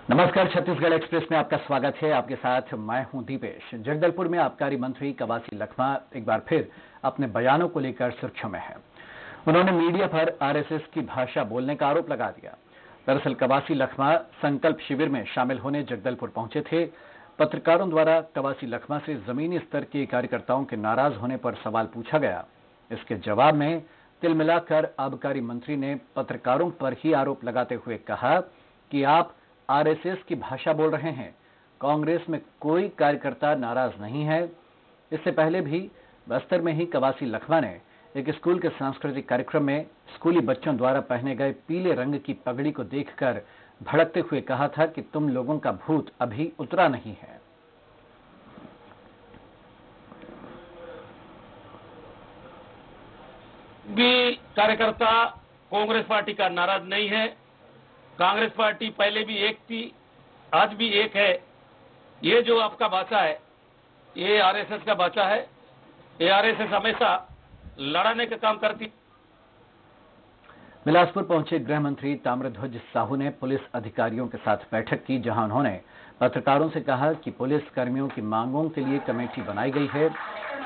नमस्कार, छत्तीसगढ़ एक्सप्रेस में आपका स्वागत है। आपके साथ मैं हूं दीपेश। जगदलपुर में आबकारी मंत्री कवासी लखमा एक बार फिर अपने बयानों को लेकर सुर्खियों में है। उन्होंने मीडिया पर आरएसएस की भाषा बोलने का आरोप लगा दिया। दरअसल कवासी लखमा संकल्प शिविर में शामिल होने जगदलपुर पहुंचे थे। पत्रकारों द्वारा कवासी लखमा से जमीनी स्तर के कार्यकर्ताओं के नाराज होने पर सवाल पूछा गया। इसके जवाब में तिल मिलाकर आबकारी मंत्री ने पत्रकारों पर ही आरोप लगाते हुए कहा कि आप आरएसएस की भाषा बोल रहे हैं। कांग्रेस में कोई कार्यकर्ता नाराज नहीं है। इससे पहले भी बस्तर में ही कवासी लखमा ने एक स्कूल के सांस्कृतिक कार्यक्रम में स्कूली बच्चों द्वारा पहने गए पीले रंग की पगड़ी को देखकर भड़कते हुए कहा था कि तुम लोगों का भूत अभी उतरा नहीं है। भी कार्यकर्ता कांग्रेस पार्टी का नाराज नहीं है। कांग्रेस पार्टी पहले भी एक थी, आज भी एक है। ये जो आपका भाषा है, ये आरएसएस का भाषा है। ये आरएसएस हमेशा लड़ाने का काम करती। बिलासपुर पहुंचे गृह मंत्री ताम्रध्वज साहू ने पुलिस अधिकारियों के साथ बैठक की, जहां उन्होंने पत्रकारों से कहा कि पुलिस कर्मियों की मांगों के लिए कमेटी बनाई गई है।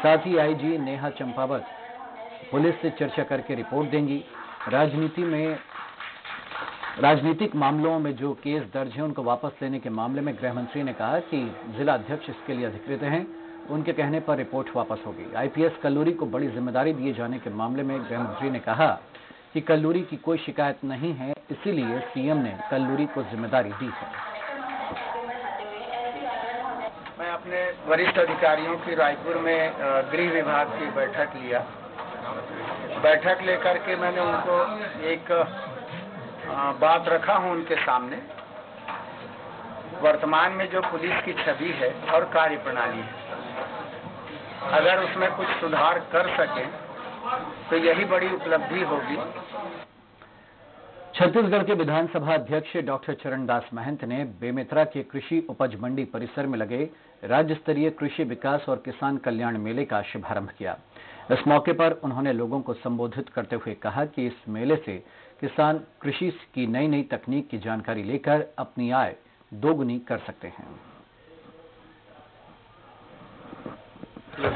साथ ही आईजी नेहा चंपावत पुलिस से चर्चा करके रिपोर्ट देंगी। राजनीतिक मामलों में जो केस दर्ज है उनको वापस लेने के मामले में गृह मंत्री ने कहा कि जिला अध्यक्ष इसके लिए अधिकृत हैं। उनके कहने पर रिपोर्ट वापस होगी। आईपीएस कल्लूरी को बड़ी जिम्मेदारी दिए जाने के मामले में गृह मंत्री ने कहा कि कल्लूरी की कोई शिकायत नहीं है, इसीलिए सीएम ने कल्लूरी को जिम्मेदारी दी है। मैं अपने वरिष्ठ अधिकारियों की रायपुर में गृह विभाग की बैठक लेकर के मैंने उनको एक बात रखा हूं उनके सामने। वर्तमान में जो पुलिस की छवि है और कार्यप्रणाली है, अगर उसमें कुछ सुधार कर सके तो यही बड़ी उपलब्धि होगी। छत्तीसगढ़ के विधानसभा अध्यक्ष डॉक्टर चरणदास महंत ने बेमेतरा के कृषि उपज मंडी परिसर में लगे राज्य स्तरीय कृषि विकास और किसान कल्याण मेले का शुभारंभ किया। इस मौके पर उन्होंने लोगों को संबोधित करते हुए कहा कि इस मेले से किसान कृषि की नई नई तकनीक की जानकारी लेकर अपनी आय दोगुनी कर सकते हैं।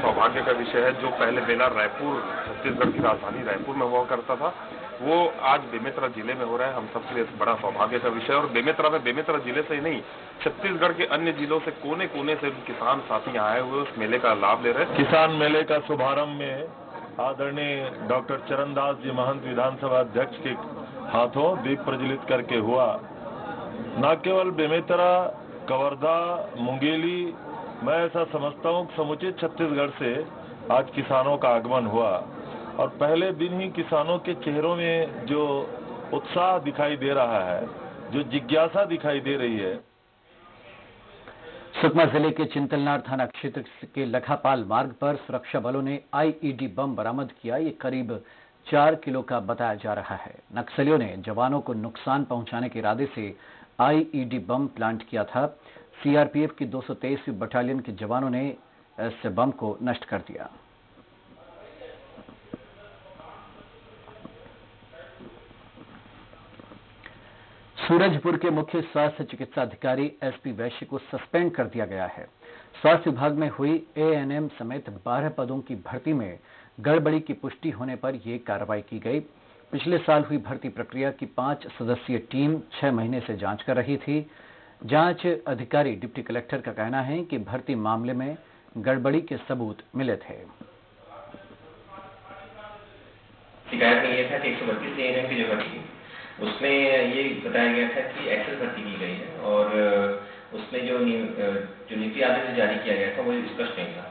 सौभाग्य का विषय है। जो पहले मेला रायपुर, छत्तीसगढ़ की राजधानी रायपुर में हुआ करता था, वो आज बेमेतरा जिले में हो रहा है। हम सबके लिए बड़ा सौभाग्य का विषय है। और बेमेतरा जिले से ही नहीं, छत्तीसगढ़ के अन्य जिलों से कोने कोने से किसान साथी आए हुए उस मेले का लाभ ले रहे हैं। किसान मेले का शुभारंभ में आदरणीय डॉक्टर चरणदास जी महंत विधानसभा अध्यक्ष के हाथों दीप प्रज्वलित करके हुआ। न केवल बेमेतरा, कवर्धा, मुंगेली, मैं ऐसा समझता हूं कि समुचित छत्तीसगढ़ से आज किसानों का आगमन हुआ और पहले दिन ही किसानों के चेहरों में जो उत्साह दिखाई दे रहा है, जो जिज्ञासा दिखाई दे रही है। सुकमा जिले के चिंतलनार थाना क्षेत्र के लखापाल मार्ग पर सुरक्षा बलों ने आईईडी बम बरामद किया। ये करीब 4 किलो का बताया जा रहा है। नक्सलियों ने जवानों को नुकसान पहुंचाने के इरादे से आईईडी बम प्लांट किया था। सीआरपीएफ की 223वीं बटालियन के जवानों ने इस बम को नष्ट कर दिया। सूरजपुर के मुख्य स्वास्थ्य चिकित्सा अधिकारी एसपी वैश्य को सस्पेंड कर दिया गया है। स्वास्थ्य विभाग में हुई एएनएम समेत 12 पदों की भर्ती में गड़बड़ी की पुष्टि होने पर यह कार्रवाई की गई। पिछले साल हुई भर्ती प्रक्रिया की 5 सदस्यीय टीम 6 महीने से जांच कर रही थी। जांच अधिकारी डिप्टी कलेक्टर का कहना है कि भर्ती मामले में गड़बड़ी के सबूत मिले थे। शिकायत में यह था कि 132 एएनएम की जो भर्ती उसमें ये बताया गया था कि एक्सेस भर्ती की गई है और उसमें जो नीति आदेश जारी किया गया था वो स्पष्ट नहीं था।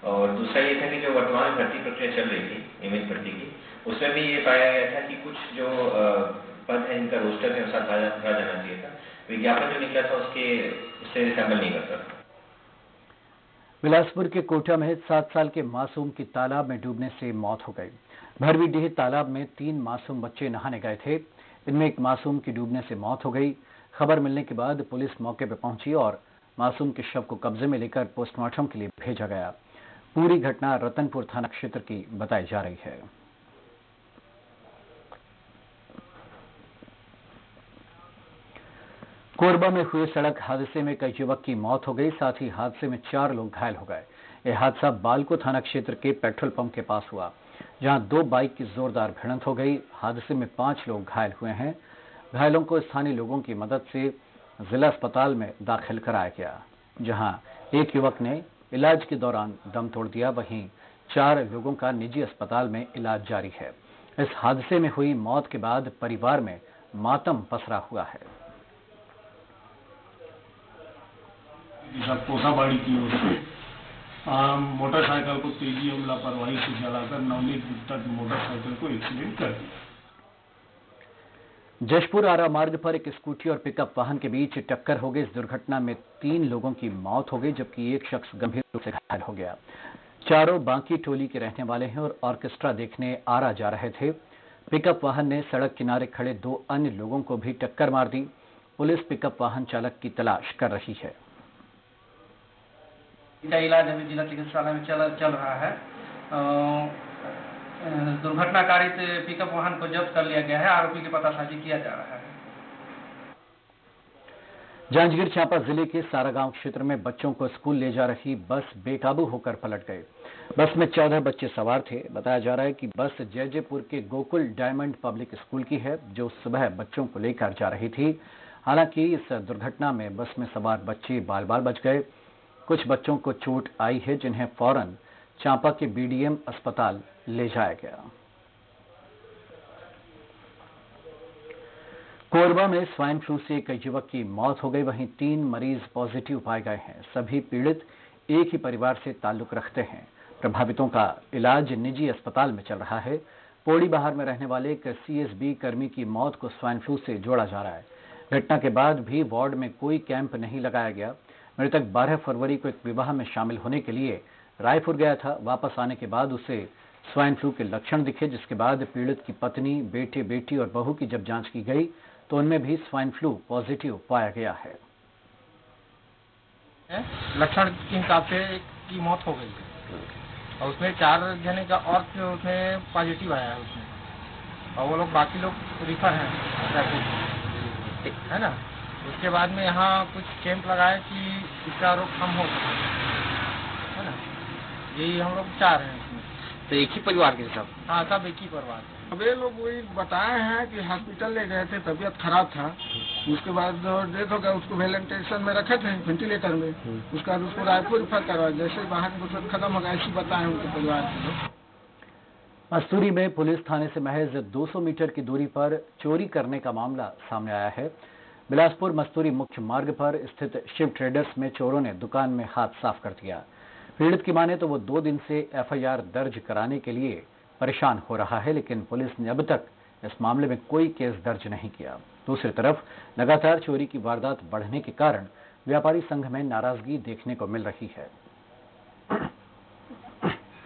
और दूसरा ये था कि जो वर्तमान भर्ती प्रक्रिया चल रही थी नियमित भर्ती की, उसमें भी ये पाया गया था कि कुछ जो पद है इनका रोस्टर के अनुसार भरा जाना चाहिए था। विज्ञापन जो निकला था उससे रिसेंबल नहीं करता था। बिलासपुर के कोटा में 7 साल के मासूम की तालाब में डूबने से मौत हो गई। भरवीडीह तालाब में 3 मासूम बच्चे नहाने गए थे। इनमें एक मासूम की डूबने से मौत हो गई। खबर मिलने के बाद पुलिस मौके पर पहुंची और मासूम के शव को कब्जे में लेकर पोस्टमार्टम के लिए भेजा गया। पूरी घटना रतनपुर थाना क्षेत्र की बताई जा रही है। कोरबा में हुए सड़क हादसे में कई युवक की मौत हो गई, साथ ही हादसे में 4 लोग घायल हो गए। यह हादसा बालको थाना क्षेत्र के पेट्रोल पंप के पास हुआ, जहां 2 बाइक की जोरदार भिड़ंत हो गई। हादसे में 5 लोग घायल हुए हैं। घायलों को स्थानीय लोगों की मदद से जिला अस्पताल में दाखिल कराया गया, जहां एक युवक ने इलाज के दौरान दम तोड़ दिया, वहीं 4 लोगों का निजी अस्पताल में इलाज जारी है। इस हादसे में हुई मौत के बाद परिवार में मातम पसरा हुआ है। कोसाबाड़ी की ओर से मोटरसाइकिल को तेजी और लापरवाही से चलाकर नवनीत गुप्ता की मोटरसाइकिल को एक्सीडेंट कर दिया। जशपुर आरा मार्ग पर एक स्कूटी और पिकअप वाहन के बीच टक्कर हो गई। इस दुर्घटना में 3 लोगों की मौत हो गई, जबकि एक शख्स गंभीर रूप से घायल हो गया। चारों बांकी टोली के रहने वाले हैं और ऑर्केस्ट्रा देखने आरा जा रहे थे। पिकअप वाहन ने सड़क किनारे खड़े 2 अन्य लोगों को भी टक्कर मार दी। पुलिस पिकअप वाहन चालक की तलाश कर रही है। इनका इलाज अभी जिला चिकित्सालय में चल रहा है। दुर्घटनाकारित पिकअप वाहन को जब्त कर लिया गया है। आरोपी की पतासाजी किया जा रहा है। जांजगीर चांपा जिले के सारागांव क्षेत्र में बच्चों को स्कूल ले जा रही बस बेकाबू होकर पलट गई। बस में 14 बच्चे सवार थे। बताया जा रहा है कि बस जयजयपुर के गोकुल डायमंड पब्लिक स्कूल की है, जो सुबह बच्चों को लेकर जा रही थी। हालांकि इस दुर्घटना में बस में सवार बच्चे बाल बाल बच गए। कुछ बच्चों को चोट आई है, जिन्हें फौरन चांपा के बीडीएम अस्पताल ले जाया गया। कोरबा में स्वाइन फ्लू से एक युवक की मौत हो गई, वहीं 3 मरीज पॉजिटिव पाए गए हैं। सभी पीड़ित एक ही परिवार से ताल्लुक रखते हैं। प्रभावितों का इलाज निजी अस्पताल में चल रहा है। पौड़ी बाहर में रहने वाले एक सीएसबी कर्मी की मौत को स्वाइन फ्लू से जोड़ा जा रहा है। घटना के बाद भी वार्ड में कोई कैंप नहीं लगाया गया। मृतक 12 फरवरी को एक विवाह में शामिल होने के लिए रायपुर गया था। वापस आने के बाद उसे स्वाइन फ्लू के लक्षण दिखे, जिसके बाद पीड़ित की पत्नी, बेटे, बेटी और बहू की जब जांच की गई तो उनमें भी स्वाइन फ्लू पॉजिटिव पाया गया है। लक्षण के हिसाब से एक की मौत हो गई और उसमें 4 जने का और उसमें पॉजिटिव आया है उसमें, और वो लोग बाकी लोग रिफर हैं, है ना। उसके बाद में यहाँ कुछ कैंप लगाए कि इसका रोकथाम हो सके, है ना। यही हम लोग चाह रहे हैं इसमें। तो एक ही परिवार के सब? हाँ, सब एक ही परिवार। अब ये लोग वही बताए हैं कि हॉस्पिटल ले गए थे, तबीयत खराब था। उसके बाद डेथ हो गया, उसको वेंटिलेशन में रखे थे, वेंटिलेटर में। उसके बाद उसको रायपुर रेफर करवाया। जैसे बाहर की खत्म हो गया, ऐसी बताए उनके परिवार के। मस्तूरी में पुलिस थाने से महज 200 मीटर की दूरी पर चोरी करने का मामला सामने आया है। बिलासपुर मस्तूरी मुख्य मार्ग पर स्थित शिव ट्रेडर्स में चोरों ने दुकान में हाथ साफ कर दिया। पीड़ित की माने तो वो 2 दिन से एफआईआर दर्ज कराने के लिए परेशान हो रहा है, लेकिन पुलिस ने अब तक इस मामले में कोई केस दर्ज नहीं किया। दूसरी तरफ लगातार चोरी की वारदात बढ़ने के कारण व्यापारी संघ में नाराजगी देखने को मिल रही है।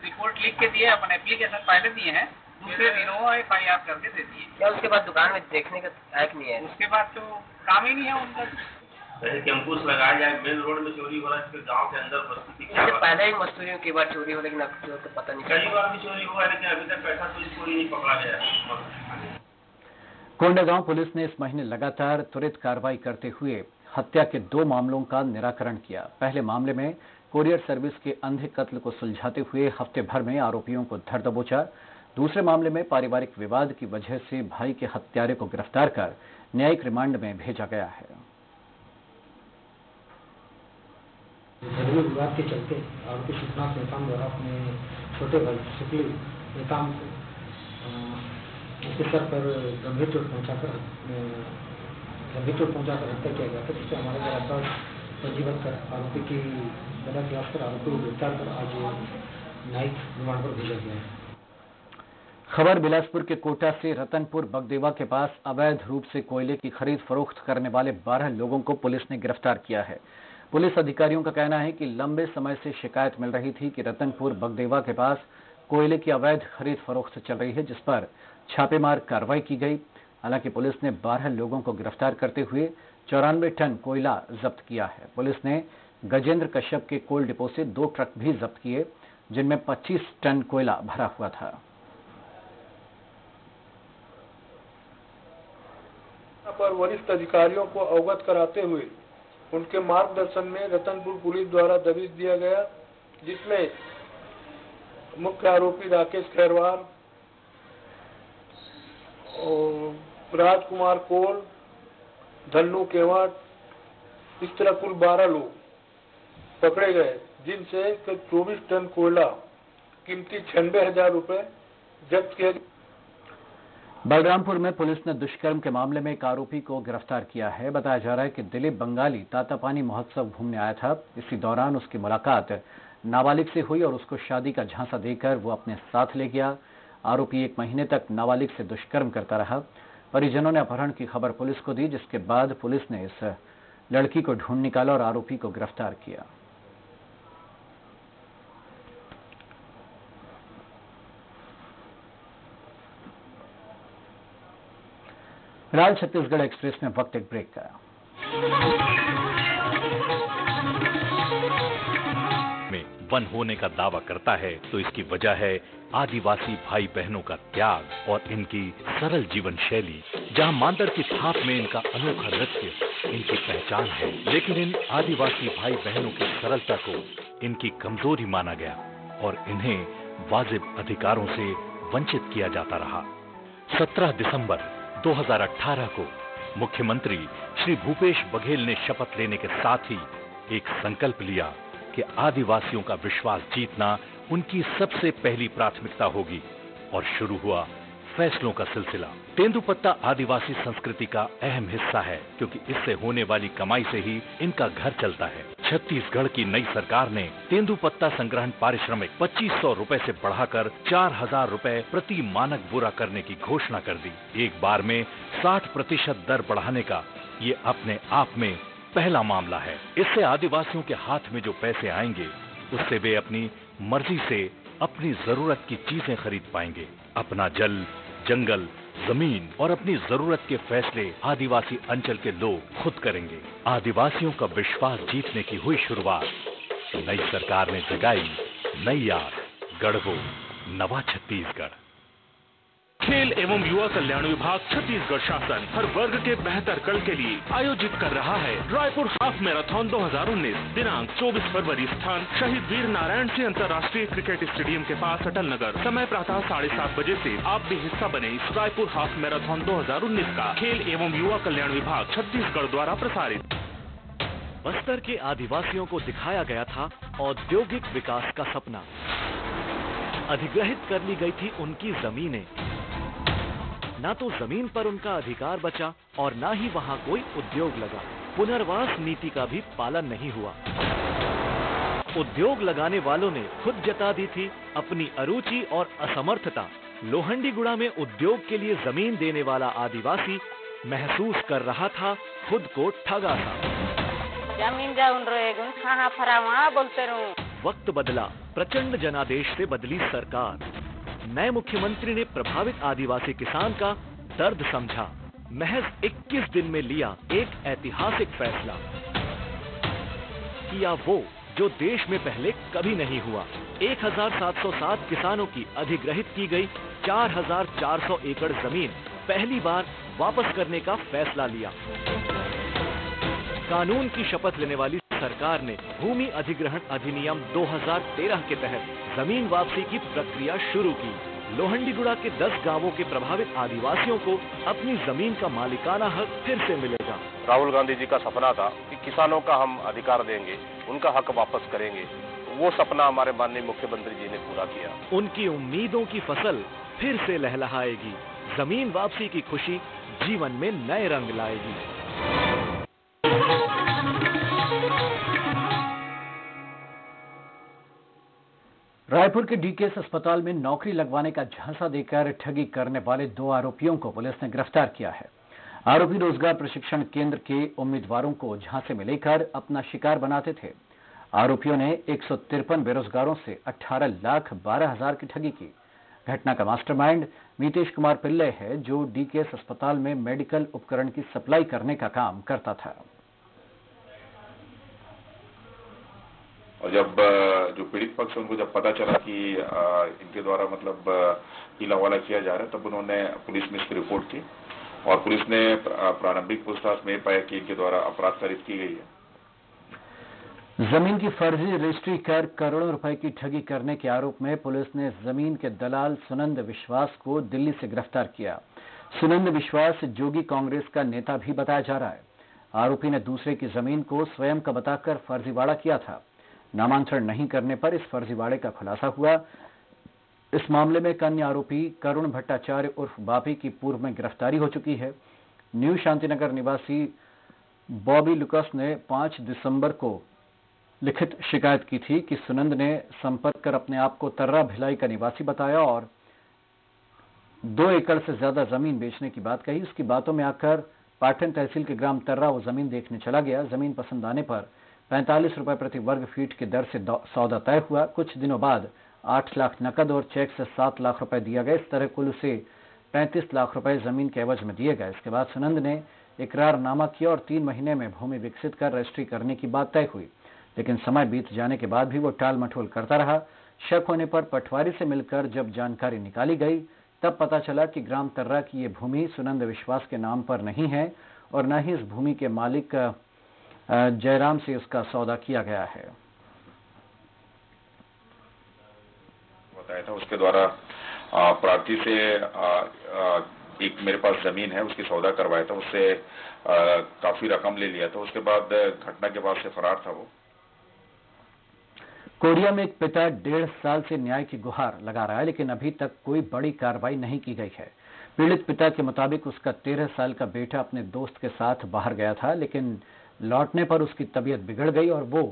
रिपोर्ट लिख के दिए, अपन एप्लीकेशन पहले दिए हैं, दूसरे दिनों एफआईआर करके दे दिए। क्या उसके बाद दुकान में देखने का लायक नहीं है? उसके बाद तो काम ही नहीं है उनका। पहले कैंपस लगाया जाए, मेन रोड में चोरी हो रहा है, फिर गांव के अंदर बस्ती की पहले ही मस्तूरियों की बार चोरी हो, लेकिन अब तो पता नहीं। कई बार भी चोरी हुआ, लेकिन अभी तक पैसा तो चोरी नहीं पकड़ा गया। कोंडागांव पुलिस ने इस महीने लगातार त्वरित कार्रवाई करते हुए हत्या के 2 मामलों का निराकरण किया। पहले मामले में कोरियर सर्विस के अंधे कत्ल को सुलझाते हुए हफ्ते भर में आरोपियों को धर दबोचा। दूसरे मामले में पारिवारिक विवाद की वजह से भाई के हत्यारे को गिरफ्तार कर न्यायिक रिमांड में भेजा गया है। घरेलू विवाद के चलते आरोपी सुखनाथ नेताम द्वारा अपने छोटे भाई शुक्ल नेताम को उसके सर पर गंभीर चोट पहुंचाकर हत्या किया गया था, जिससे हमारे द्वारा पंजीबद्ध कर आरोपी की गला तलाश कर आरोपी को गिरफ्तार कर आज न्यायिक रिमांड पर भेजा गया है। खबर बिलासपुर के कोटा से रतनपुर बगदेवा के पास अवैध रूप से कोयले की खरीद फरोख्त करने वाले 12 लोगों को पुलिस ने गिरफ्तार किया है। पुलिस अधिकारियों का कहना है कि लंबे समय से शिकायत मिल रही थी कि रतनपुर बगदेवा के पास कोयले की अवैध खरीद फरोख्त चल रही है, जिस पर छापेमार कार्रवाई की गई। हालांकि पुलिस ने 12 लोगों को गिरफ्तार करते हुए 94 टन कोयला जब्त किया है। पुलिस ने गजेंद्र कश्यप के कोल डिपो से 2 ट्रक भी जब्त किए, जिनमें 25 टन कोयला भरा हुआ था। पर वरिष्ठ अधिकारियों को अवगत कराते हुए उनके मार्गदर्शन में रतनपुर पुलिस द्वारा दबिश दिया गया, जिसमें मुख्य आरोपी राकेश खैरवार और राजकुमार कोल, धन्नू केवट, इस तरह कुल 12 लोग पकड़े गए, जिनसे 24 टन कोयला कीमती 96,000 रुपए जब्त किया। बलरामपुर में पुलिस ने दुष्कर्म के मामले में एक आरोपी को गिरफ्तार किया है। बताया जा रहा है कि दिलीप बंगाली तातापानी महोत्सव घूमने आया था। इसी दौरान उसकी मुलाकात नाबालिग से हुई और उसको शादी का झांसा देकर वो अपने साथ ले गया। आरोपी 1 महीने तक नाबालिग से दुष्कर्म करता रहा। परिजनों ने अपहरण की खबर पुलिस को दी, जिसके बाद पुलिस ने इस लड़की को ढूंढ निकाला और आरोपी को गिरफ्तार किया। फिलहाल छत्तीसगढ़ एक्सप्रेस में वक्त एक ब्रेक का। में वन होने का दावा करता है तो इसकी वजह है आदिवासी भाई बहनों का त्याग और इनकी सरल जीवन शैली, जहां मांदर की थाप में इनका अनोखा नृत्य इनकी पहचान है। लेकिन इन आदिवासी भाई बहनों की सरलता को इनकी कमजोरी माना गया और इन्हें वाजिब अधिकारों से वंचित किया जाता रहा। 17 दिसंबर 2018 को मुख्यमंत्री श्री भूपेश बघेल ने शपथ लेने के साथ ही एक संकल्प लिया कि आदिवासियों का विश्वास जीतना उनकी सबसे पहली प्राथमिकता होगी और शुरू हुआ फैसलों का सिलसिला। तेंदुपत्ता आदिवासी संस्कृति का अहम हिस्सा है, क्योंकि इससे होने वाली कमाई से ही इनका घर चलता है। छत्तीसगढ़ की नई सरकार ने तेंदुपत्ता संग्रहण पारिश्रमिक 2500 रुपए से बढ़ाकर 4000 रुपए प्रति मानक बोरा करने की घोषणा कर दी। एक बार में 60% दर बढ़ाने का ये अपने आप में पहला मामला है। इससे आदिवासियों के हाथ में जो पैसे आएंगे उससे वे अपनी मर्जी से अपनी जरूरत की चीजें खरीद पाएंगे। अपना जल, जंगल, जमीन और अपनी जरूरत के फैसले आदिवासी अंचल के लोग खुद करेंगे। आदिवासियों का विश्वास जीतने की हुई शुरुआत। नई सरकार ने जगाई नई आस, गढ़वो नवा छत्तीसगढ़। खेल एवं युवा कल्याण विभाग छत्तीसगढ़ शासन हर वर्ग के बेहतर कल के लिए आयोजित कर रहा है रायपुर हाफ मैराथन 2019। दिनांक 24 फरवरी, स्थान शहीद वीर नारायण सिंह अंतर्राष्ट्रीय क्रिकेट स्टेडियम के पास अटल नगर। समय प्रातः 7:30 बजे से। आप भी हिस्सा बने इस रायपुर हाफ मैराथन 2019 का। खेल एवं युवा कल्याण विभाग छत्तीसगढ़ द्वारा प्रसारित। बस्तर के आदिवासियों को दिखाया गया था औद्योगिक विकास का सपना। अधिग्रहित कर ली गई थी उनकी जमीनें। ना तो जमीन पर उनका अधिकार बचा और ना ही वहां कोई उद्योग लगा। पुनर्वास नीति का भी पालन नहीं हुआ। उद्योग लगाने वालों ने खुद जता दी थी अपनी अरुचि और असमर्थता। लोहंडीगुड़ा में उद्योग के लिए जमीन देने वाला आदिवासी महसूस कर रहा था खुद को ठगा था। जमीन जाऊन रहेगा कहाँ फरावा बोलते रहूं। वक्त बदला, प्रचंड जनादेश से बदली सरकार। नए मुख्यमंत्री ने प्रभावित आदिवासी किसान का दर्द समझा। महज 21 दिन में लिया एक ऐतिहासिक फैसला। किया वो जो देश में पहले कभी नहीं हुआ। 1707 किसानों की अधिग्रहित की गई 4400 एकड़ जमीन पहली बार वापस करने का फैसला लिया। कानून की शपथ लेने वाली सरकार ने भूमि अधिग्रहण अधिनियम 2013 के तहत जमीन वापसी की प्रक्रिया शुरू की। लोहंडीगुड़ा के 10 गांवों के प्रभावित आदिवासियों को अपनी जमीन का मालिकाना हक फिर से मिलेगा। राहुल गांधी जी का सपना था कि किसानों का हम अधिकार देंगे, उनका हक वापस करेंगे। वो सपना हमारे माननीय मुख्यमंत्री जी ने पूरा किया। उनकी उम्मीदों की फसल फिर से लहलहाएगी। जमीन वापसी की खुशी जीवन में नए रंग लाएगी। रायपुर के डीकेएस अस्पताल में नौकरी लगवाने का झांसा देकर ठगी करने वाले 2 आरोपियों को पुलिस ने गिरफ्तार किया है। आरोपी रोजगार प्रशिक्षण केंद्र के उम्मीदवारों को झांसे में लेकर अपना शिकार बनाते थे। आरोपियों ने 153 बेरोजगारों से 18,12,000 की ठगी की। घटना का मास्टरमाइंड मीतेश कुमार पिल्ले है, जो डीकेएस अस्पताल में मेडिकल उपकरण की सप्लाई करने का काम करता था। और जब जो पीड़ित पक्ष उनको जब पता चला कि इनके द्वारा मतलब हीला वाला किया जा रहा है, तब उन्होंने पुलिस में इसकी रिपोर्ट की और पुलिस ने प्रारंभिक पूछताछ में पाया कि इनके द्वारा अपराध साजिश की गई है। जमीन की फर्जी रजिस्ट्री कर करोड़ों रुपए की ठगी करने के आरोप में पुलिस ने जमीन के दलाल सुनंद विश्वास को दिल्ली से गिरफ्तार किया। सुनंद विश्वास जोगी कांग्रेस का नेता भी बताया जा रहा है। आरोपी ने दूसरे की जमीन को स्वयं का बताकर फर्जीवाड़ा किया था। नामांतरण नहीं करने पर इस फर्जीवाड़े का खुलासा हुआ। इस मामले में एक अन्य आरोपी करुण भट्टाचार्य उर्फ बापी की पूर्व में गिरफ्तारी हो चुकी है। न्यू शांतिनगर निवासी बॉबी लुकस ने 5 दिसंबर को लिखित शिकायत की थी कि सुनंद ने संपर्क कर अपने आप को तर्रा भिलाई का निवासी बताया और 2 एकड़ से ज्यादा जमीन बेचने की बात कही। उसकी बातों में आकर पाटन तहसील के ग्राम तर्रा वो जमीन देखने चला गया। जमीन पसंद आने पर 45 रुपए प्रति वर्ग फीट की दर से सौदा तय हुआ। कुछ दिनों बाद 8 लाख नकद और चेक से 7 लाख रुपए दिया गया। इस तरह कुल उसे 35 लाख रुपए जमीन के एवज में दिए गए। इसके बाद सुनंद ने इकरारनामा किया और 3 महीने में भूमि विकसित कर रजिस्ट्री करने की बात तय हुई, लेकिन समय बीत जाने के बाद भी वो टाल मटोल करता रहा। शक होने पर पटवारी से मिलकर जब जानकारी निकाली गई तब पता चला कि ग्राम तर्रा की ये भूमि सुनंद विश्वास के नाम पर नहीं है और न ही इस भूमि के मालिक जयराम से उसका सौदा किया गया है। बताया था उसके द्वारा प्रार्थी से एक मेरे पास जमीन है उसकी सौदा करवाया था, उससे काफी रकम ले लिया था। उसके बाद घटना के बाद से फरार था वो। कोरिया में एक पिता 1.5 साल से न्याय की गुहार लगा रहा है, लेकिन अभी तक कोई बड़ी कार्रवाई नहीं की गई है। पीड़ित पिता के मुताबिक उसका 13 साल का बेटा अपने दोस्त के साथ बाहर गया था, लेकिन लौटने पर उसकी तबीयत बिगड़ गई और वो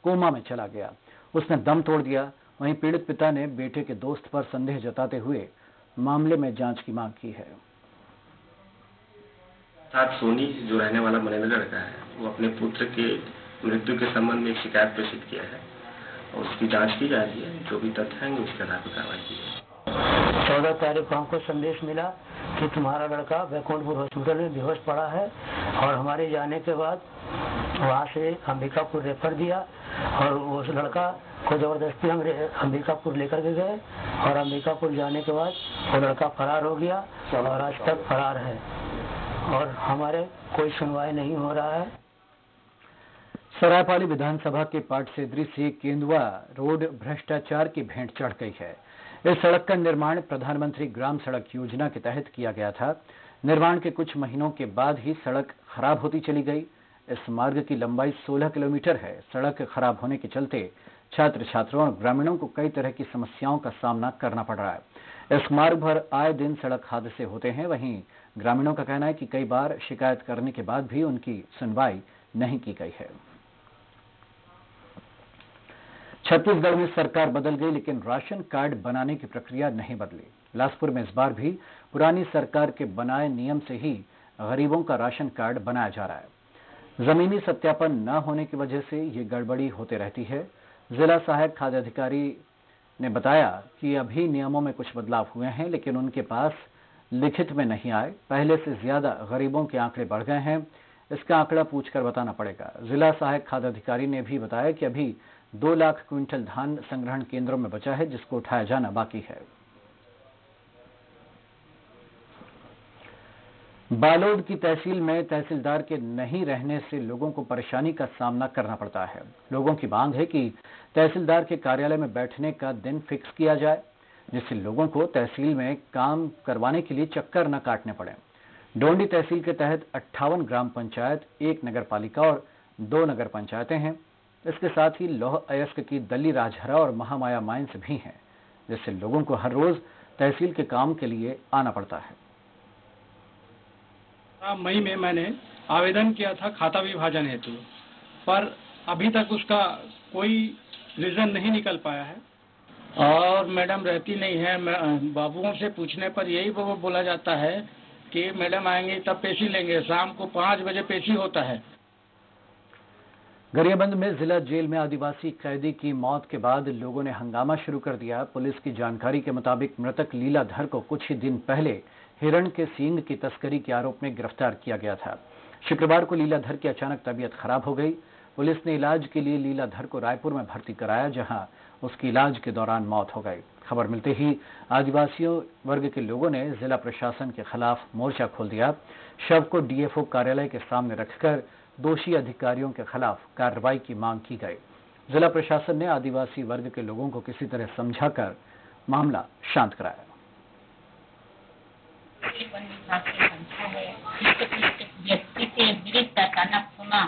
कोमा में चला गया। उसने दम तोड़ दिया। वहीं पीड़ित पिता ने बेटे के दोस्त पर संदेह जताते हुए मामले में जांच की मांग की है। साथ सोनी जो रहने वाला मनेंद्र लड़का है, वो अपने पुत्र के मृत्यु के संबंध में एक शिकायत प्रेषित किया है और उसकी जांच की जा रही है। जो भी तथ्य आएंगे उसके आधार पर कार्रवाई की जाएगी। 14 तारीख को हमको संदेश मिला कि तुम्हारा लड़का बैकुंठपुर हॉस्पिटल में बेहोश पड़ा है और हमारे जाने के बाद वहाँ से अंबिकापुर रेफर दिया और उस लड़का को जबरदस्ती हम अंबिकापुर लेकर के गए और अंबिकापुर जाने के बाद वो लड़का फरार हो गया और आज तक फरार है और हमारे कोई सुनवाई नहीं हो रहा है। सरायपाली विधानसभा के पाटसेद्री से केंदुआ रोड भ्रष्टाचार की भेंट चढ़ गई है। इस सड़क का निर्माण प्रधानमंत्री ग्राम सड़क योजना के तहत किया गया था। निर्माण के कुछ महीनों के बाद ही सड़क खराब होती चली गई। इस मार्ग की लंबाई 16 किलोमीटर है। सड़क खराब होने के चलते छात्र छात्राओं और ग्रामीणों को कई तरह की समस्याओं का सामना करना पड़ रहा है। इस मार्ग पर आए दिन सड़क हादसे होते हैं। वहीं ग्रामीणों का कहना है कि कई बार शिकायत करने के बाद भी उनकी सुनवाई नहीं की गई है। छत्तीसगढ़ में सरकार बदल गई, लेकिन राशन कार्ड बनाने की प्रक्रिया नहीं बदली। बिलासपुर में इस बार भी पुरानी सरकार के बनाए नियम से ही गरीबों का राशन कार्ड बनाया जा रहा है। जमीनी सत्यापन न होने की वजह से ये गड़बड़ी होते रहती है। जिला सहायक खाद्य अधिकारी ने बताया कि अभी नियमों में कुछ बदलाव हुए हैं, लेकिन उनके पास लिखित में नहीं आए। पहले से ज्यादा गरीबों के आंकड़े बढ़ गए हैं। इसका आंकड़ा पूछकर बताना पड़ेगा। जिला सहायक खाद्य अधिकारी ने भी बताया कि अभी 2 लाख क्विंटल धान संग्रहण केंद्रों में बचा है, जिसको उठाया जाना बाकी है। बालोद की तहसील में तहसीलदार के नहीं रहने से लोगों को परेशानी का सामना करना पड़ता है। लोगों की मांग है कि तहसीलदार के कार्यालय में बैठने का दिन फिक्स किया जाए, जिससे लोगों को तहसील में काम करवाने के लिए चक्कर न काटने पड़े। डोंडी तहसील के तहत 58 ग्राम पंचायत, 1 नगर पालिका और 2 नगर पंचायतें हैं। इसके साथ ही लौह अयस्क की दल्ली राजहरा और महामाया माइंस भी हैं, जिससे लोगों को हर रोज तहसील के काम के लिए आना पड़ता है। मई में मैंने आवेदन किया था खाता विभाजन हेतु, पर अभी तक उसका कोई रीजन नहीं निकल पाया है और मैडम रहती नहीं है। बाबुओं से पूछने पर यही वो बोला जाता है कि मैडम आएंगे तब पेशी लेंगे। शाम को 5 बजे पेशी होता है। गरियाबंद में जिला जेल में आदिवासी कैदी की मौत के बाद लोगों ने हंगामा शुरू कर दिया। पुलिस की जानकारी के मुताबिक मृतक लीलाधर को कुछ ही दिन पहले हिरण के सींग की तस्करी के आरोप में गिरफ्तार किया गया था। शुक्रवार को लीलाधर की अचानक तबीयत खराब हो गई। पुलिस ने इलाज के लिए लीलाधर को रायपुर में भर्ती कराया, जहां उसकी इलाज के दौरान मौत हो गई। खबर मिलते ही आदिवासियों वर्ग के लोगों ने जिला प्रशासन के खिलाफ मोर्चा खोल दिया। शव को डीएफओ कार्यालय के सामने रखकर दोषी अधिकारियों के खिलाफ कार्रवाई की मांग की गई। जिला प्रशासन ने आदिवासी वर्ग के लोगों को किसी तरह समझाकर मामला शांत कराया। व्यक्ति के विरुद्ध सुना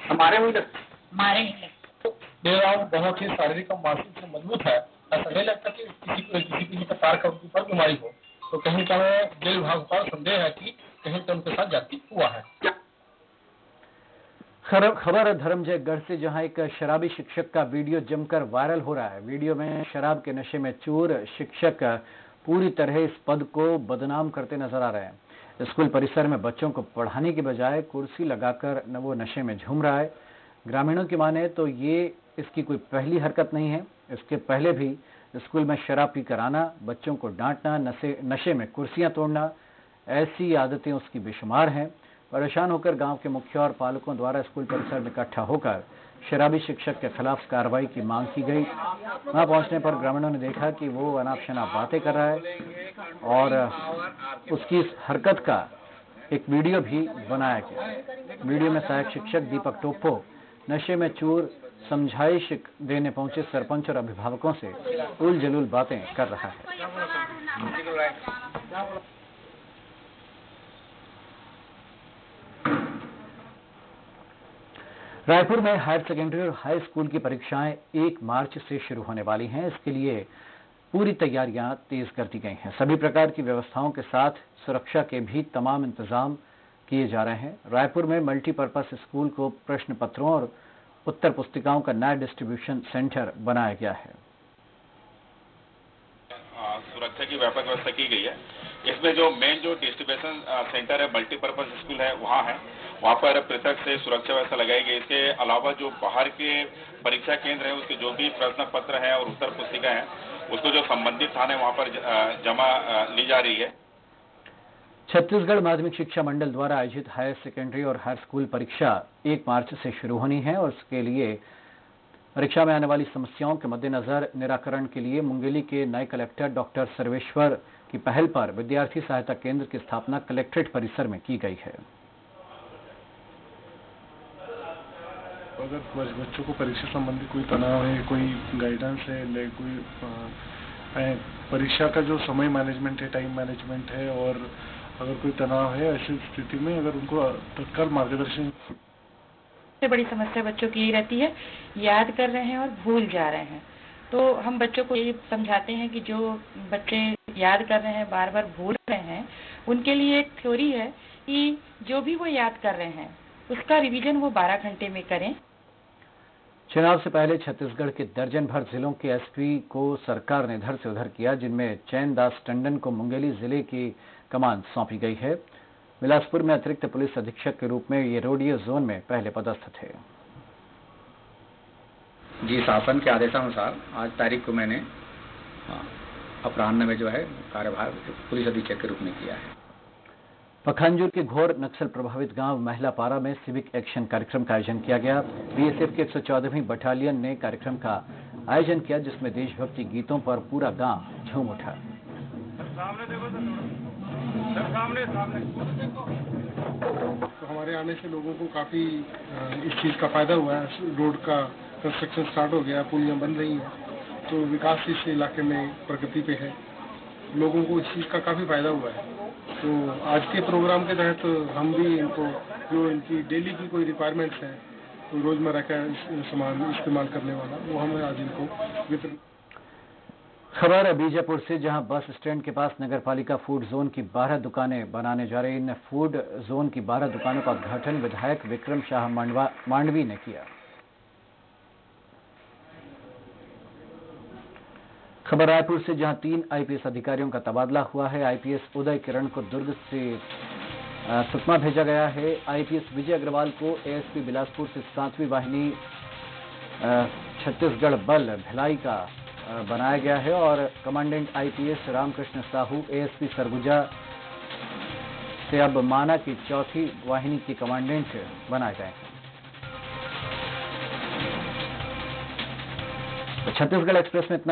हमारे बहुत ही शारीरिक और मानसिक से मजबूत है। ऐसा नहीं लगता कि किसी प्रकार का उनके ऊपर बीमारी हो, तो कहीं का जेल विभाग पर संदेह है कि कहीं तो उनके साथ जाति हुआ है। खबर धर्मजयगढ़ से, जहां एक शराबी शिक्षक का वीडियो जमकर वायरल हो रहा है। वीडियो में शराब के नशे में चूर शिक्षक पूरी तरह इस पद को बदनाम करते नजर आ रहे हैं। स्कूल परिसर में बच्चों को पढ़ाने के बजाय कुर्सी लगाकर न वो नशे में झूम रहा है। ग्रामीणों की माने तो ये इसकी कोई पहली हरकत नहीं है। इसके पहले भी स्कूल में शराब पीकर आना, बच्चों को डांटना, नशे में कुर्सियां तोड़ना, ऐसी आदतें उसकी बेशुमार हैं। परेशान होकर गांव के मुखिया और पालकों द्वारा स्कूल परिसर में इकट्ठा होकर शराबी शिक्षक के खिलाफ कार्रवाई की मांग की गई। वहां पहुंचने पर ग्रामीणों ने देखा कि वो अनाप शनाप बातें कर रहा है और उसकी इस हरकत का एक वीडियो भी बनाया गया। वीडियो में सहायक शिक्षक दीपक टोप्पो नशे में चूर समझाइश देने पहुंचे सरपंच और अभिभावकों से उल जलूल बातें कर रहा है। रायपुर में हायर सेकेंडरी और हाई स्कूल की परीक्षाएं 1 मार्च से शुरू होने वाली हैं। इसके लिए पूरी तैयारियां तेज कर दी गई हैं। सभी प्रकार की व्यवस्थाओं के साथ सुरक्षा के भी तमाम इंतजाम किए जा रहे हैं। रायपुर में मल्टीपर्पज स्कूल को प्रश्न पत्रों और उत्तर पुस्तिकाओं का नया डिस्ट्रीब्यूशन सेंटर बनाया गया है। सुरक्षा की व्यापक व्यवस्था की गई है। इसमें जो मेन जो डिस्ट्रीब्यूशन सेंटर है मल्टीपर्पज स्कूल है वहाँ है, वहाँ पर पृथक से सुरक्षा व्यवस्था लगाई गई। इसके अलावा जो बाहर के परीक्षा केंद्र है उसके जो भी प्रश्न पत्र है और उत्तर पुस्तिका है उसको जो संबंधित थाने वहाँ पर जमा ली जा रही है। छत्तीसगढ़ माध्यमिक शिक्षा मंडल द्वारा आयोजित हायर सेकेंडरी और हाई स्कूल परीक्षा 1 मार्च से शुरू होनी है और उसके लिए परीक्षा में आने वाली समस्याओं के मद्देनजर निराकरण के लिए मुंगेली के नए कलेक्टर डॉक्टर सर्वेश्वर की पहल पर विद्यार्थी सहायता केंद्र की स्थापना कलेक्ट्रेट परिसर में की गई है। अगर बच्चों को परीक्षा संबंधी कोई तनाव है, कोई गाइडेंस है, कोई परीक्षा का जो समय मैनेजमेंट है, टाइम मैनेजमेंट है और अगर कोई तनाव है, ऐसी स्थिति में अगर उनको तत्काल मार्गदर्शन। सबसे बड़ी समस्या बच्चों की यही रहती है, याद कर रहे हैं और भूल जा रहे हैं। तो हम बच्चों को ये समझाते हैं कि जो बच्चे याद कर रहे हैं बार बार भूल रहे हैं, उनके लिए एक थ्योरी है कि जो भी वो याद कर रहे हैं उसका रिवीजन वो 12 घंटे में करें। चुनाव से पहले छत्तीसगढ़ के दर्जन भर जिलों के एसपी को सरकार ने इधर से उधर किया, जिनमें चैन दास टंडन को मुंगेली जिले की कमान सौंपी गई है। बिलासपुर में अतिरिक्त पुलिस अधीक्षक के रूप में ये रोडियो जोन में पहले पदस्थ थे। जी, शासन के आदेशानुसार आज तारीख को मैंने अपराह्न में जो है कार्यभार पुलिस अधीक्षक के रूप में किया है। पखांजूर के घोर नक्सल प्रभावित गांव महिलापारा में सिविक एक्शन कार्यक्रम का आयोजन किया गया। बीएसएफ की 114वीं बटालियन ने कार्यक्रम का आयोजन किया, जिसमें देशभक्ति गीतों पर पूरा गांव झूम उठा। तो हमारे आने से लोगों को काफी इस चीज का फायदा हुआ है। रोड का कंस्ट्रक्शन स्टार्ट हो गया, पुलियां बन रही हैं, तो विकास इस इलाके में प्रगति पे है। लोगों को इस चीज का काफी फायदा हुआ है। तो आज के प्रोग्राम के तहत हम भी इनको जो इनकी डेली की कोई रिक्वायरमेंट्स है, कोई रोजमर्रा का सामान इस्तेमाल करने वाला, वो हम आज इनको वितरण। खबर बीजापुर से, जहां बस स्टैंड के पास नगरपालिका फूड जोन की 12 दुकानें बनाने जा रही। इन फूड जोन की 12 दुकानों का उद्घाटन विधायक विक्रम शाह मांडवी ने किया। खबर रायपुर से, जहां 3 आईपीएस अधिकारियों का तबादला हुआ है। आईपीएस उदय किरण को दुर्ग से सुकमा भेजा गया है। आईपीएस विजय अग्रवाल को एएसपी बिलासपुर से 7वीं वाहिनी छत्तीसगढ़ बल भिलाई का बनाया गया है और commandant IPS Ramkrishna Sahu ASP Surguja से अब माना की 4थी वाहिनी की कमांडेंट बनाए गए हैं। तो छत्तीसगढ़ एक्सप्रेस में इतना